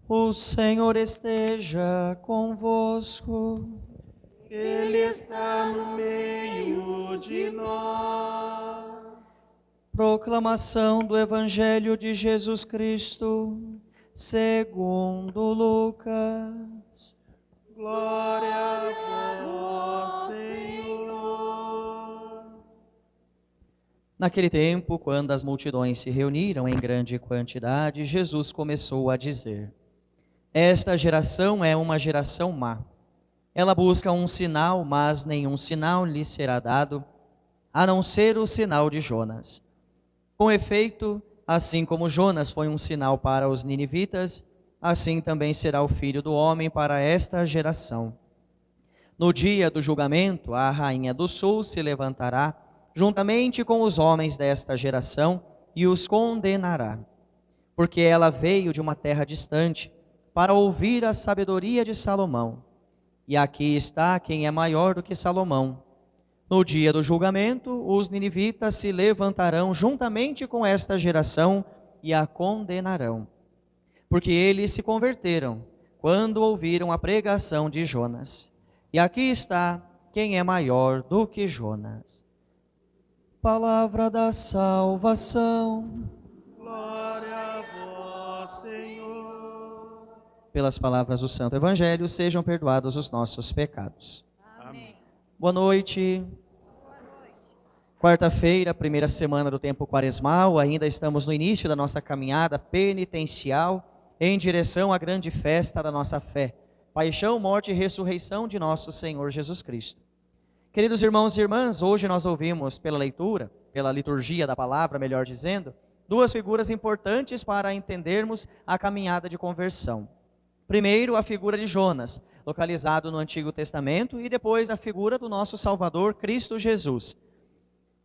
O Senhor esteja convosco. Ele está no meio de nós. Proclamação do Evangelho de Jesus Cristo, segundo Lucas. Glória a vós, Senhor. Naquele tempo, quando as multidões se reuniram em grande quantidade, Jesus começou a dizer: Esta geração é uma geração má. Ela busca um sinal, mas nenhum sinal lhe será dado, a não ser o sinal de Jonas. Com efeito, assim como Jonas foi um sinal para os ninivitas, assim também será o Filho do Homem para esta geração. No dia do julgamento, a rainha do sul se levantará, juntamente com os homens desta geração, e os condenará. Porque ela veio de uma terra distante, para ouvir a sabedoria de Salomão. E aqui está quem é maior do que Salomão. No dia do julgamento, os ninivitas se levantarão juntamente com esta geração e a condenarão. Porque eles se converteram quando ouviram a pregação de Jonas. E aqui está quem é maior do que Jonas. Palavra da salvação. Glória a vós, Senhor. Pelas palavras do Santo Evangelho, sejam perdoados os nossos pecados. Amém. Boa noite. Quarta-feira, primeira semana do tempo quaresmal, ainda estamos no início da nossa caminhada penitencial em direção à grande festa da nossa fé, paixão, morte e ressurreição de nosso Senhor Jesus Cristo. Queridos irmãos e irmãs, hoje nós ouvimos pela leitura, pela liturgia da palavra, melhor dizendo, duas figuras importantes para entendermos a caminhada de conversão. Primeiro, a figura de Jonas, localizado no Antigo Testamento, e depois a figura do nosso Salvador, Cristo Jesus.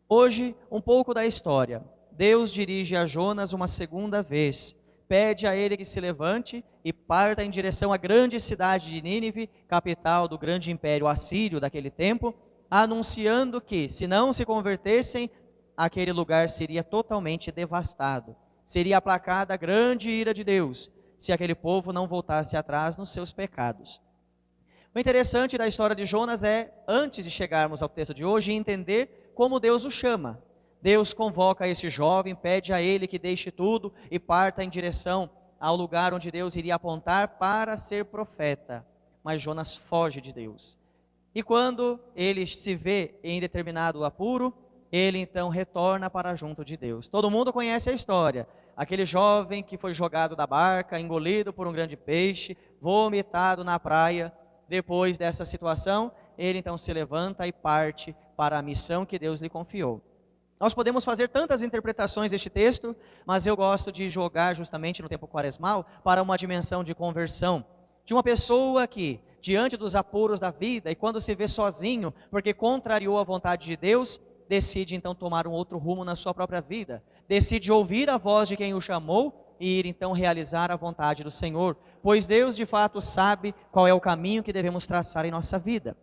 Hoje, um pouco da história. Deus dirige a Jonas uma segunda vez, pede a ele que se levante e parta em direção à grande cidade de Nínive, capital do grande império assírio daquele tempo, anunciando que, se não se convertessem, aquele lugar seria totalmente devastado. Seria aplacada a grande ira de Deus, se aquele povo não voltasse atrás nos seus pecados. O interessante da história de Jonas é, antes de chegarmos ao texto de hoje, entender como Deus o chama. Deus convoca esse jovem, pede a ele que deixe tudo e parta em direção ao lugar onde Deus iria apontar para ser profeta. Mas Jonas foge de Deus. E quando ele se vê em determinado apuro, ele então retorna para junto de Deus. Todo mundo conhece a história. Aquele jovem que foi jogado da barca, engolido por um grande peixe, vomitado na praia. Depois dessa situação, ele então se levanta e parte para a missão que Deus lhe confiou. Nós podemos fazer tantas interpretações deste texto, mas eu gosto de jogar justamente no tempo quaresmal para uma dimensão de conversão. De uma pessoa que, diante dos apuros da vida e quando se vê sozinho, porque contrariou a vontade de Deus, decide então tomar um outro rumo na sua própria vida. Decide ouvir a voz de quem o chamou e ir então realizar a vontade do Senhor, pois Deus de fato sabe qual é o caminho que devemos traçar em nossa vida.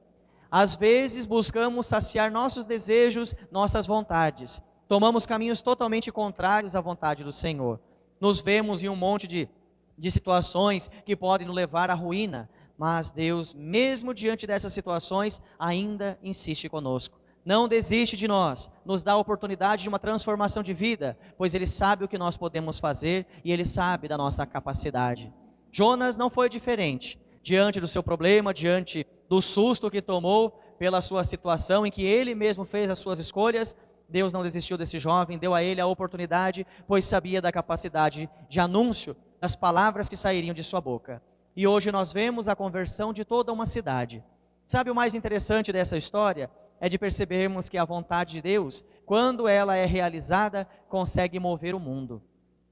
Às vezes buscamos saciar nossos desejos, nossas vontades, tomamos caminhos totalmente contrários à vontade do Senhor, nos vemos em um monte de situações que podem nos levar à ruína, mas Deus, mesmo diante dessas situações, ainda insiste conosco. Não desiste de nós, nos dá a oportunidade de uma transformação de vida, pois Ele sabe o que nós podemos fazer e Ele sabe da nossa capacidade. Jonas não foi diferente. Diante do seu problema, diante do susto que tomou pela sua situação em que ele mesmo fez as suas escolhas, Deus não desistiu desse jovem, deu a ele a oportunidade, pois sabia da capacidade de anúncio das palavras que sairiam de sua boca. E hoje nós vemos a conversão de toda uma cidade. Sabe o mais interessante dessa história? É de percebermos que a vontade de Deus, quando ela é realizada, consegue mover o mundo.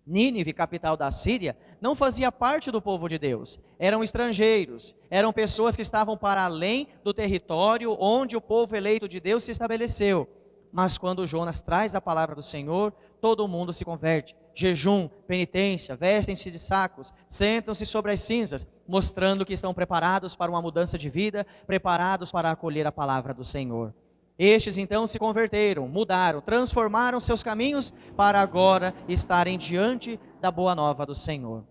Nínive, capital da Síria, não fazia parte do povo de Deus. Eram estrangeiros, eram pessoas que estavam para além do território onde o povo eleito de Deus se estabeleceu. Mas quando Jonas traz a palavra do Senhor, todo mundo se converte. Jejum, penitência, vestem-se de sacos, sentam-se sobre as cinzas, mostrando que estão preparados para uma mudança de vida, preparados para acolher a palavra do Senhor. Estes então se converteram, mudaram, transformaram seus caminhos para agora estarem diante da boa nova do Senhor.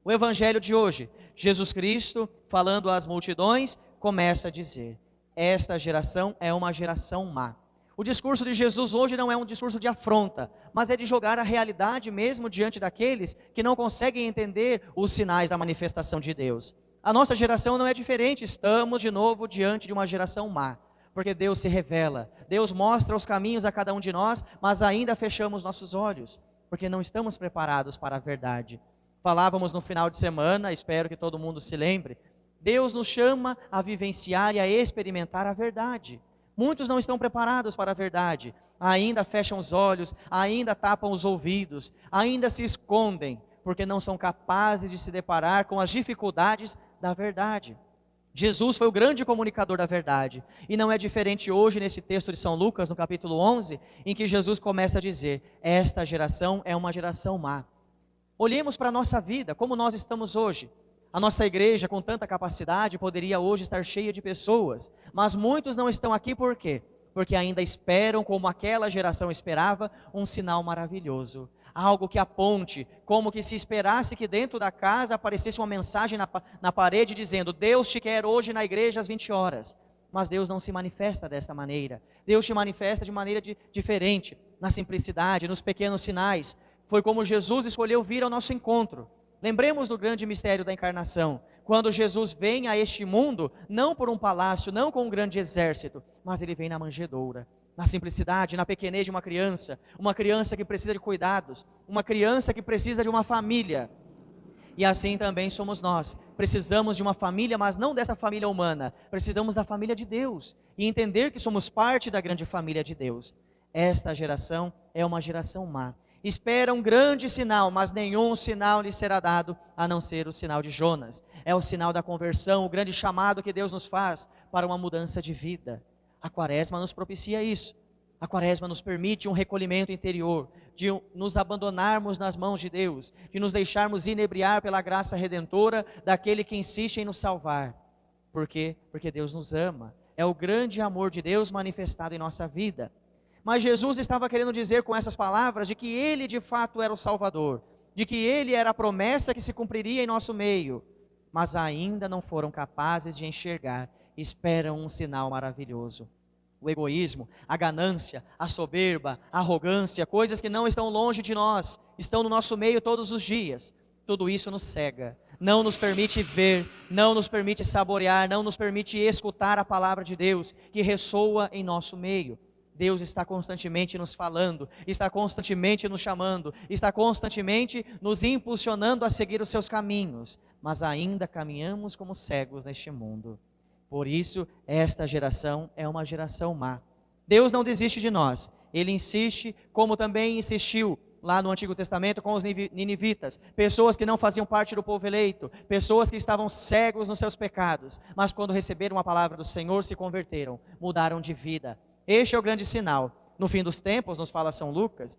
O evangelho de hoje, Jesus Cristo, falando às multidões, começa a dizer: esta geração é uma geração má. O discurso de Jesus hoje não é um discurso de afronta, mas é de jogar a realidade mesmo diante daqueles que não conseguem entender os sinais da manifestação de Deus. A nossa geração não é diferente, estamos de novo diante de uma geração má, porque Deus se revela, Deus mostra os caminhos a cada um de nós, mas ainda fechamos nossos olhos, porque não estamos preparados para a verdade. Falávamos no final de semana, espero que todo mundo se lembre, Deus nos chama a vivenciar e a experimentar a verdade. Muitos não estão preparados para a verdade, ainda fecham os olhos, ainda tapam os ouvidos, ainda se escondem, porque não são capazes de se deparar com as dificuldades da verdade. Jesus foi o grande comunicador da verdade, e não é diferente hoje nesse texto de São Lucas, no capítulo 11, em que Jesus começa a dizer: esta geração é uma geração má. Olhemos para a nossa vida, como nós estamos hoje. A nossa igreja, com tanta capacidade, poderia hoje estar cheia de pessoas, mas muitos não estão aqui por quê? Porque ainda esperam, como aquela geração esperava, um sinal maravilhoso, algo que aponte, como que se esperasse que dentro da casa aparecesse uma mensagem na parede dizendo: Deus te quer hoje na igreja às 20 horas. Mas Deus não se manifesta dessa maneira, Deus se manifesta de maneira diferente, na simplicidade, nos pequenos sinais. Foi como Jesus escolheu vir ao nosso encontro. Lembremos do grande mistério da encarnação, quando Jesus vem a este mundo, não por um palácio, não com um grande exército, mas ele vem na manjedoura, na simplicidade, na pequenez de uma criança que precisa de cuidados, uma criança que precisa de uma família. E assim também somos nós, precisamos de uma família, mas não dessa família humana, precisamos da família de Deus, e entender que somos parte da grande família de Deus. Esta geração é uma geração má. Espera um grande sinal, mas nenhum sinal lhe será dado, a não ser o sinal de Jonas. É o sinal da conversão, o grande chamado que Deus nos faz para uma mudança de vida. A Quaresma nos propicia isso. A Quaresma nos permite um recolhimento interior, de nos abandonarmos nas mãos de Deus, de nos deixarmos inebriar pela graça redentora daquele que insiste em nos salvar. Por quê? Porque Deus nos ama. É o grande amor de Deus manifestado em nossa vida. Mas Jesus estava querendo dizer com essas palavras de que Ele de fato era o Salvador, de que Ele era a promessa que se cumpriria em nosso meio, mas ainda não foram capazes de enxergar, esperam um sinal maravilhoso. O egoísmo, a ganância, a soberba, a arrogância, coisas que não estão longe de nós, estão no nosso meio todos os dias. Tudo isso nos cega, não nos permite ver, não nos permite saborear, não nos permite escutar a palavra de Deus que ressoa em nosso meio. Deus está constantemente nos falando, está constantemente nos chamando, está constantemente nos impulsionando a seguir os seus caminhos, mas ainda caminhamos como cegos neste mundo. Por isso, esta geração é uma geração má. Deus não desiste de nós, Ele insiste, como também insistiu lá no Antigo Testamento com os ninivitas, pessoas que não faziam parte do povo eleito, pessoas que estavam cegos nos seus pecados, mas quando receberam a palavra do Senhor se converteram, mudaram de vida. Este é o grande sinal. No fim dos tempos, nos fala São Lucas,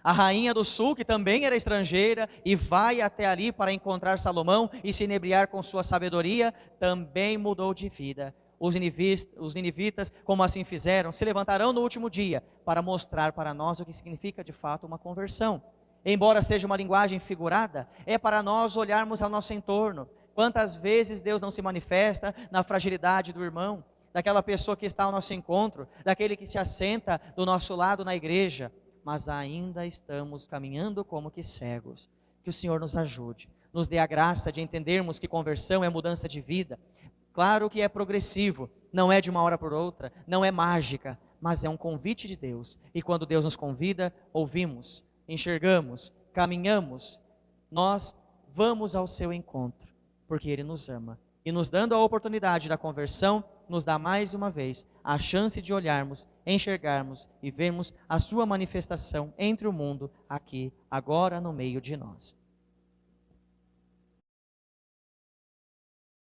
a rainha do sul, que também era estrangeira e vai até ali para encontrar Salomão e se inebriar com sua sabedoria, também mudou de vida. Os ninivitas, como assim fizeram, se levantarão no último dia para mostrar para nós o que significa de fato uma conversão. Embora seja uma linguagem figurada, é para nós olharmos ao nosso entorno. Quantas vezes Deus não se manifesta na fragilidade do irmão, daquela pessoa que está ao nosso encontro, daquele que se assenta do nosso lado na igreja, mas ainda estamos caminhando como que cegos. Que o Senhor nos ajude, nos dê a graça de entendermos que conversão é mudança de vida. Claro que é progressivo, não é de uma hora por outra, não é mágica, mas é um convite de Deus. E quando Deus nos convida, ouvimos, enxergamos, caminhamos, nós vamos ao seu encontro, porque Ele nos ama. E nos dando a oportunidade da conversão, nos dá mais uma vez a chance de olharmos, enxergarmos e vermos a sua manifestação entre o mundo aqui, agora no meio de nós.